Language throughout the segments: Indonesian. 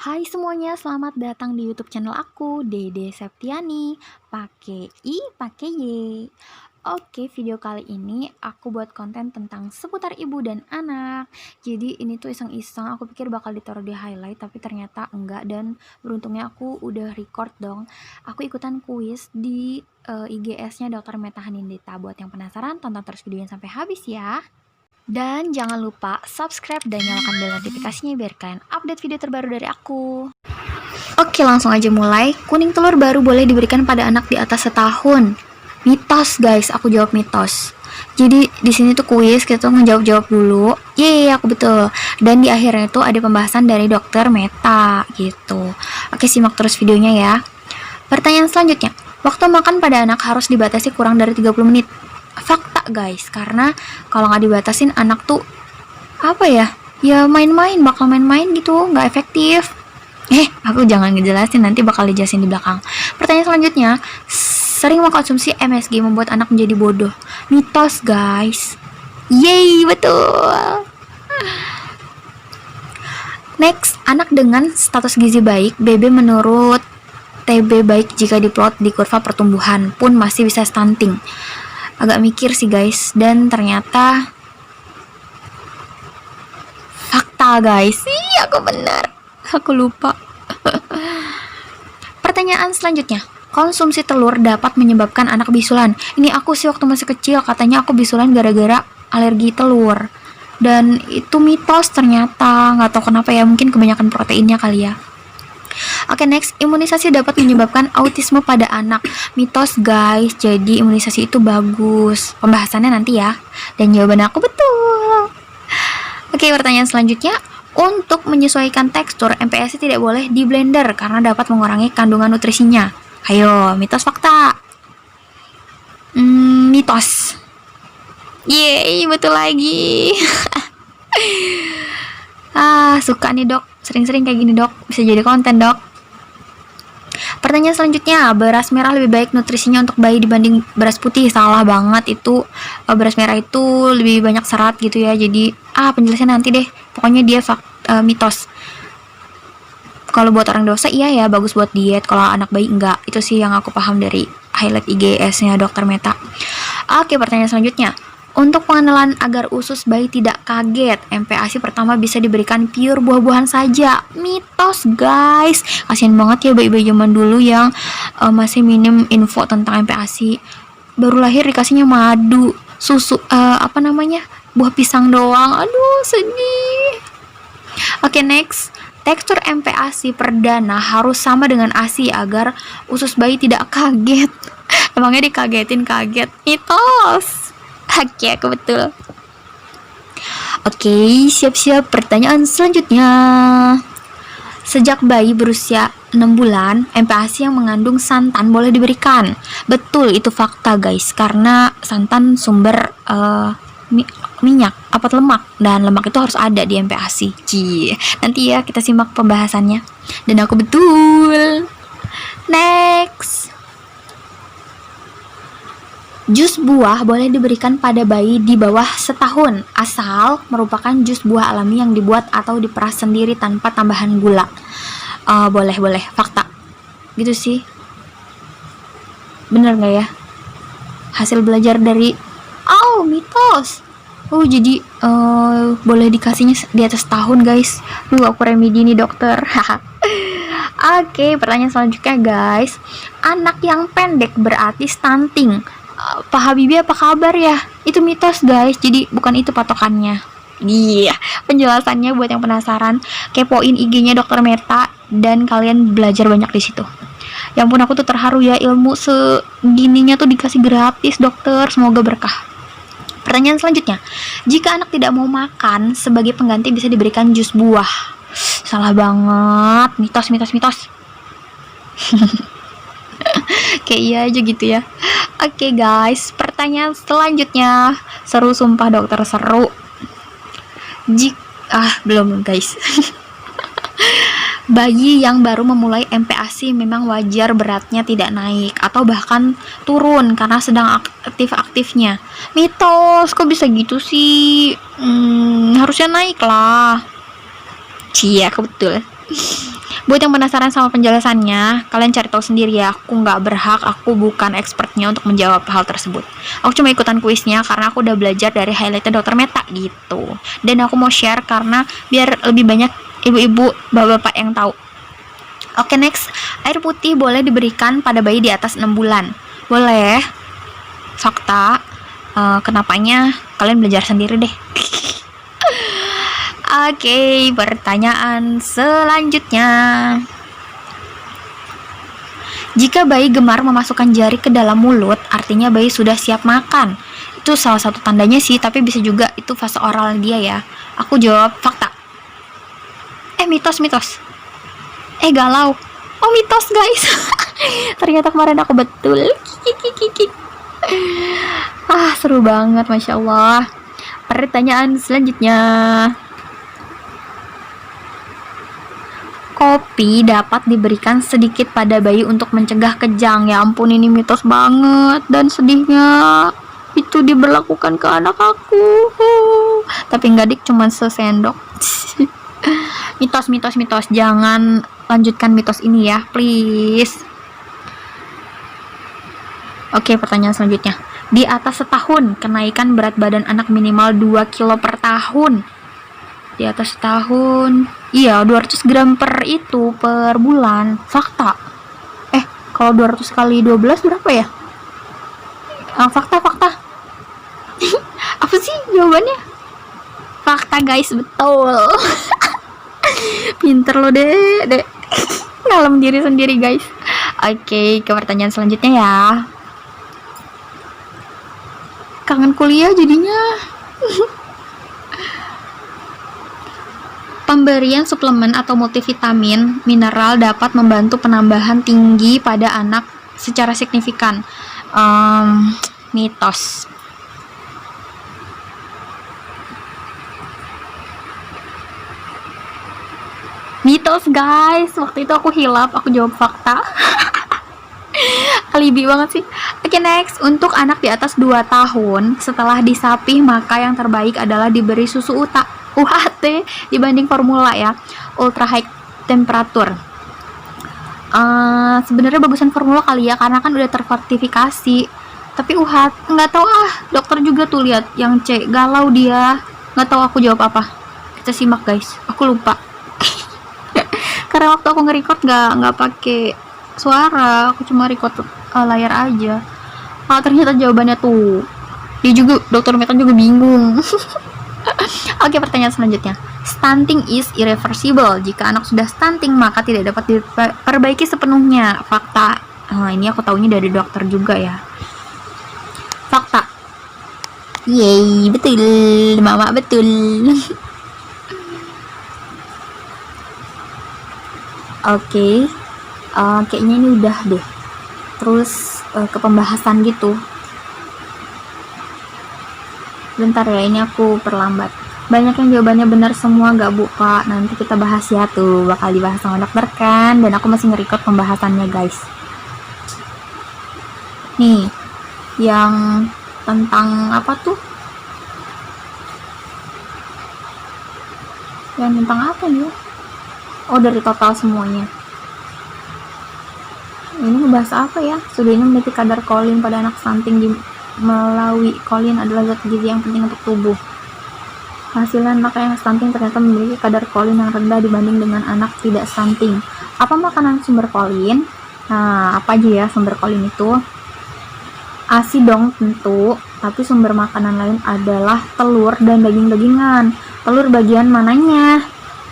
Hai semuanya, selamat datang di YouTube channel aku, Dede Septiani. Pakai I, pakai Y. Oke, video kali ini aku buat konten tentang seputar ibu dan anak. Jadi ini tuh iseng-iseng, aku pikir bakal ditaruh di highlight, tapi ternyata enggak. Dan beruntungnya aku udah record dong. Aku ikutan kuis di IGS-nya Dr. Meta Hanindita. Buat yang penasaran, tonton terus videonya sampai habis ya. Dan jangan lupa subscribe dan nyalakan bel notifikasinya biar kalian update video terbaru dari aku. Oke, langsung aja mulai. Kuning telur baru boleh diberikan pada anak di atas setahun. Mitos guys, aku jawab mitos. Jadi di sini tuh kuis, kita tuh ngejawab-jawab dulu. Yeay, aku betul. Dan di akhirnya tuh ada pembahasan dari dokter Meta gitu. Oke, simak terus videonya ya. Pertanyaan selanjutnya. Waktu makan pada anak harus dibatasi kurang dari 30 menit. Fakta guys, karena kalau nggak dibatasin anak tuh apa ya main-main, bakal main-main gitu, nggak efektif. Aku jangan ngejelasin, nanti bakal dijelasin di belakang. Pertanyaan selanjutnya, sering mengkonsumsi MSG membuat anak menjadi bodoh. Mitos guys. Yeay, betul. Next, anak dengan status gizi baik, BB menurut TB baik jika diplot di kurva pertumbuhan pun masih bisa stunting. Agak mikir sih guys, dan ternyata fakta guys. Aku benar, aku lupa. Pertanyaan selanjutnya, konsumsi telur dapat menyebabkan anak bisulan. Ini aku sih waktu masih kecil, katanya aku bisulan gara-gara alergi telur, dan itu mitos ternyata. Nggak tahu kenapa ya, mungkin kebanyakan proteinnya kali ya. Oke, next, imunisasi dapat menyebabkan autisme pada anak. Mitos guys, jadi imunisasi itu bagus. Pembahasannya nanti ya. Dan jawaban aku betul. Oke, pertanyaan selanjutnya. Untuk menyesuaikan tekstur, MPASI tidak boleh di blender karena dapat mengurangi kandungan nutrisinya. Ayo, mitos fakta. Mitos. Yeay, betul lagi. Suka nih dok, sering-sering kayak gini dok, bisa jadi konten dok. Pertanyaan selanjutnya, beras merah lebih baik nutrisinya untuk bayi dibanding beras putih. Salah banget itu, beras merah itu lebih banyak serat gitu ya. Jadi penjelasan nanti deh, pokoknya dia mitos. Kalau buat orang dewasa iya ya, bagus buat diet. Kalau anak bayi enggak. Itu sih yang aku paham dari highlight IGS-nya Dr. Meta. Oke, pertanyaan selanjutnya. Untuk pengenalan agar usus bayi tidak kaget, MPASI pertama bisa diberikan pure buah-buahan saja. Mitos guys. Kasian banget ya bayi-bayi zaman dulu yang masih minim info tentang MPASI. Baru lahir dikasihnya madu, susu, buah pisang doang. Aduh, sedih. Oke, next. Tekstur MPASI perdana harus sama dengan ASI agar usus bayi tidak kaget. Emangnya dikagetin kaget? Mitos. Oke, aku betul. Oke, siap-siap pertanyaan selanjutnya. Sejak bayi berusia 6 bulan, MPASI yang mengandung santan boleh diberikan. Betul, itu fakta guys, karena santan sumber minyak, lemak, dan lemak itu harus ada di MPASI. Nanti ya kita simak pembahasannya. Dan aku betul. Next. Jus buah boleh diberikan pada bayi di bawah setahun, asal merupakan jus buah alami yang dibuat atau diperas sendiri tanpa tambahan gula. Boleh, fakta. Gitu sih. Bener nggak ya? Hasil belajar dari mitos. Jadi boleh dikasihnya di atas tahun guys. Aku remedi nih dokter. Oke, pertanyaan selanjutnya guys. Anak yang pendek berarti stunting. Pak Habibie apa kabar ya? Itu mitos guys, jadi bukan itu patokannya. Penjelasannya buat yang penasaran, kepoin IG-nya Dr. Meta dan kalian belajar banyak di situ. Ya ampun, aku tuh terharu ya, ilmu segininya tuh dikasih gratis dokter, semoga berkah. Pertanyaan selanjutnya, jika anak tidak mau makan, sebagai pengganti bisa diberikan jus buah. Salah banget, mitos. Kayak iya aja gitu ya. Oke guys, pertanyaan selanjutnya. Seru sumpah dokter, seru. Belum guys. Bayi yang baru memulai MPASI memang wajar beratnya tidak naik atau bahkan turun karena sedang aktif-aktifnya. Mitos, kok bisa gitu sih? Harusnya naik lah. Aku betul. Buat yang penasaran sama penjelasannya, kalian cari tahu sendiri ya. Aku nggak berhak, aku bukan expertnya untuk menjawab hal tersebut. Aku cuma ikutan kuisnya karena aku udah belajar dari highlightnya Dokter Meta gitu. Dan aku mau share karena biar lebih banyak ibu-ibu, bapak-bapak yang tahu. Oke, next. Air putih boleh diberikan pada bayi di atas 6 bulan. Boleh. Fakta. Kenapanya kalian belajar sendiri deh. Oke, pertanyaan selanjutnya. Jika bayi gemar memasukkan jari ke dalam mulut, artinya bayi sudah siap makan. Itu salah satu tandanya sih, tapi bisa juga itu fase oral dia ya. Aku jawab fakta. Mitos. Galau. Oh, mitos guys. Ternyata kemarin aku betul. Kiki. Seru banget, Masya Allah. Pertanyaan selanjutnya. Kopi dapat diberikan sedikit pada bayi untuk mencegah kejang. Ya ampun, ini mitos banget. Dan sedihnya itu diberlakukan ke anak aku. Tapi enggak dik, cuman sesendok. Mitos. Jangan lanjutkan mitos ini ya, please. Oke, pertanyaan selanjutnya. Di atas setahun, kenaikan berat badan anak minimal 2 kilo per tahun. Di atas setahun, iya 200 gram per bulan. Fakta. Kalau 200 kali 12 berapa ya? Fakta. Apa sih jawabannya? Fakta guys, betul. Pinter lo dek. Ngalem diri sendiri guys. Oke, ke pertanyaan selanjutnya ya. Kangen kuliah jadinya. Pemberian suplemen atau multivitamin mineral dapat membantu penambahan tinggi pada anak secara signifikan. Mitos. Mitos guys, waktu itu aku hilap, aku jawab fakta. Alibi banget sih. Oke, next. Untuk anak di atas 2 tahun setelah disapih, maka yang terbaik adalah diberi susu UHT dibanding formula ya, ultra high temperature. Sebenarnya bagusan formula kali ya, karena kan udah tersertifikasi. Tapi UHT nggak tahu, dokter juga tuh lihat yang C, galau dia, nggak tahu aku jawab apa. Kita simak guys, aku lupa. Karena waktu aku nge-record nggak pakai suara, aku cuma record layar aja. Ternyata jawabannya tuh. Dia juga, Dokter Meta juga bingung. Oke, pertanyaan selanjutnya. Stunting is irreversible. Jika anak sudah stunting, maka tidak dapat diperbaiki sepenuhnya. Fakta. Ini aku taunya dari dokter juga ya. Fakta. Yeay, betul. Mama betul. Oke. Kayaknya ini udah deh. Terus ke pembahasan gitu. Bentar ya, ini aku perlambat. Banyak yang jawabannya benar semua gak bu Pak? Nanti kita bahas ya tuh, bakal dibahas sama dokter kan. Dan aku masih nge-record pembahasannya guys. Nih, yang tentang apa tuh? Yang tentang apa ya? Oh, dari total semuanya. Ini ngebahas apa ya? Sudahnya memiliki kadar kolin pada anak stunting melalui kolin adalah zat gizi yang penting untuk tubuh. Hasilnya anak yang stunting ternyata memiliki kadar kolin yang rendah dibanding dengan anak tidak stunting. Apa makanan sumber kolin? Nah, apa aja ya sumber kolin itu? ASI dong tentu, tapi sumber makanan lain adalah telur dan daging-dagingan. Telur bagian mananya?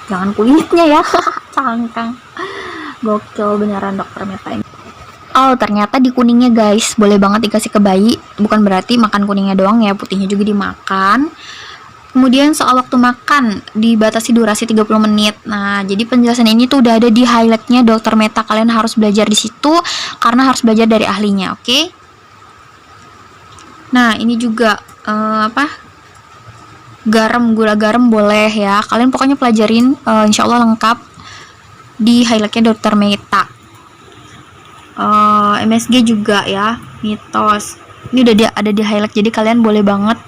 Jangan kulitnya ya. Cangkang. Gokil beneran Dokter Meta ini. Oh, ternyata di kuningnya guys, boleh banget dikasih ke bayi. Bukan berarti makan kuningnya doang ya, putihnya juga dimakan. Kemudian soal waktu makan, dibatasi durasi 30 menit. Nah, jadi penjelasan ini tuh udah ada di highlightnya Dokter Meta. Kalian harus belajar di situ, karena harus belajar dari ahlinya, oke? Nah, ini juga, gula garam boleh ya. Kalian pokoknya pelajarin, insya Allah lengkap di highlightnya Dokter Meta. MSG juga ya, mitos. Ini udah ada di highlight, jadi kalian boleh banget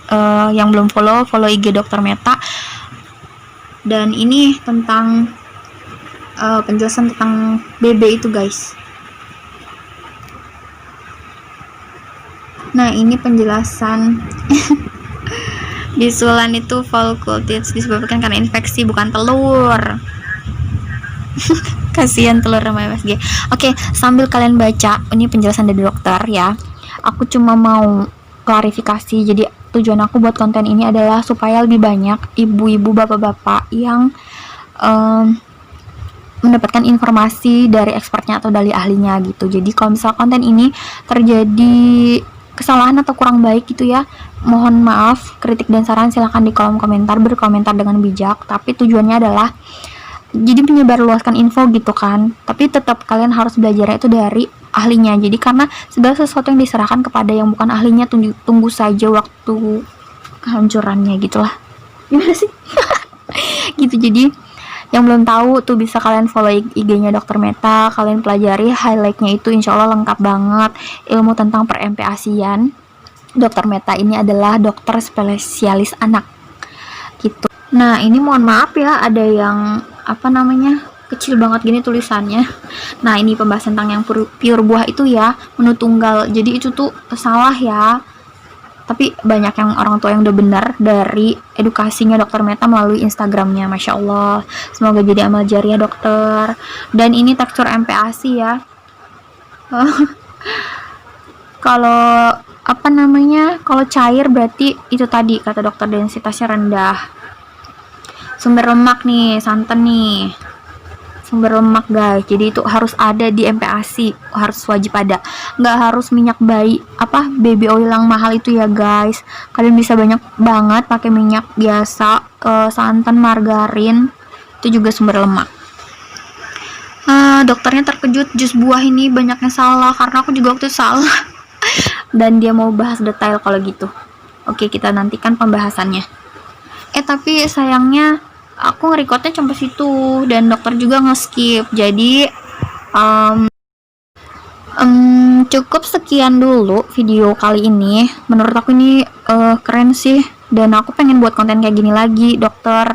yang belum follow IG Dokter Meta. Dan ini tentang penjelasan tentang BB itu guys. Nah ini penjelasan. Bisulan itu Facultates disebabkan karena infeksi, bukan telur. Kasihan telur sama MSG. Oke, sambil kalian baca ini penjelasan dari dokter ya, aku cuma mau klarifikasi. Jadi tujuan aku buat konten ini adalah supaya lebih banyak ibu-ibu, bapak-bapak yang mendapatkan informasi dari expertnya atau dari ahlinya gitu. Jadi kalau misal konten ini terjadi kesalahan atau kurang baik gitu ya, mohon maaf. Kritik dan saran silahkan di kolom komentar, berkomentar dengan bijak, tapi tujuannya adalah jadi menyebarluaskan info gitu kan, tapi tetap kalian harus belajar itu dari ahlinya. Jadi karena segala sesuatu yang diserahkan kepada yang bukan ahlinya, tunggu saja waktu kehancurannya gitulah. Gimana sih? Gitu. Jadi yang belum tahu tuh bisa kalian follow IG-nya Dokter Meta, kalian pelajari highlight-nya, itu insya Allah lengkap banget ilmu tentang per-MPASI-an. Dokter Meta ini adalah dokter spesialis anak gitu. Nah ini mohon maaf ya, ada yang kecil banget gini tulisannya. Nah ini pembahasan tentang yang pure buah itu ya, menu tunggal. Jadi itu tuh salah ya, tapi banyak yang orang tua yang udah benar dari edukasinya Dokter Meta melalui Instagramnya. Masya Allah, semoga jadi amal jariah dokter. Dan ini tekstur MPASI ya. Kalau kalau cair berarti itu tadi kata dokter densitasnya rendah. Sumber lemak nih, santan nih, sumber lemak guys, jadi itu harus ada di MPASI, harus wajib ada. Nggak harus minyak bayi baby oil yang mahal itu ya guys, kalian bisa banyak banget pakai minyak biasa, santan, margarin, itu juga sumber lemak. Dokternya terkejut jus buah ini banyaknya salah, karena aku juga waktu itu salah. Dan dia mau bahas detail kalau gitu. Oke, kita nantikan pembahasannya. Tapi sayangnya aku nge-recordnya sampai situ dan dokter juga nge-skip. Jadi cukup sekian dulu video kali ini. Menurut aku ini keren sih, dan aku pengen buat konten kayak gini lagi dokter.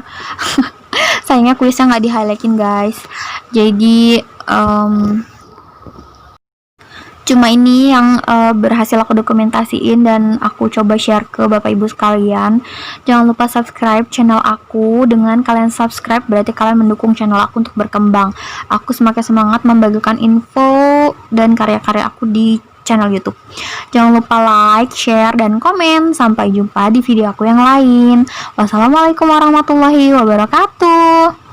Sayangnya kuisnya nggak di-highlightin guys. Jadi cuma ini yang berhasil aku dokumentasiin dan aku coba share ke bapak ibu sekalian. Jangan lupa subscribe channel aku. Dengan kalian subscribe berarti kalian mendukung channel aku untuk berkembang. Aku semakin semangat membagikan info dan karya-karya aku di channel YouTube. Jangan lupa like, share, dan komen. Sampai jumpa di video aku yang lain. Wassalamualaikum warahmatullahi wabarakatuh.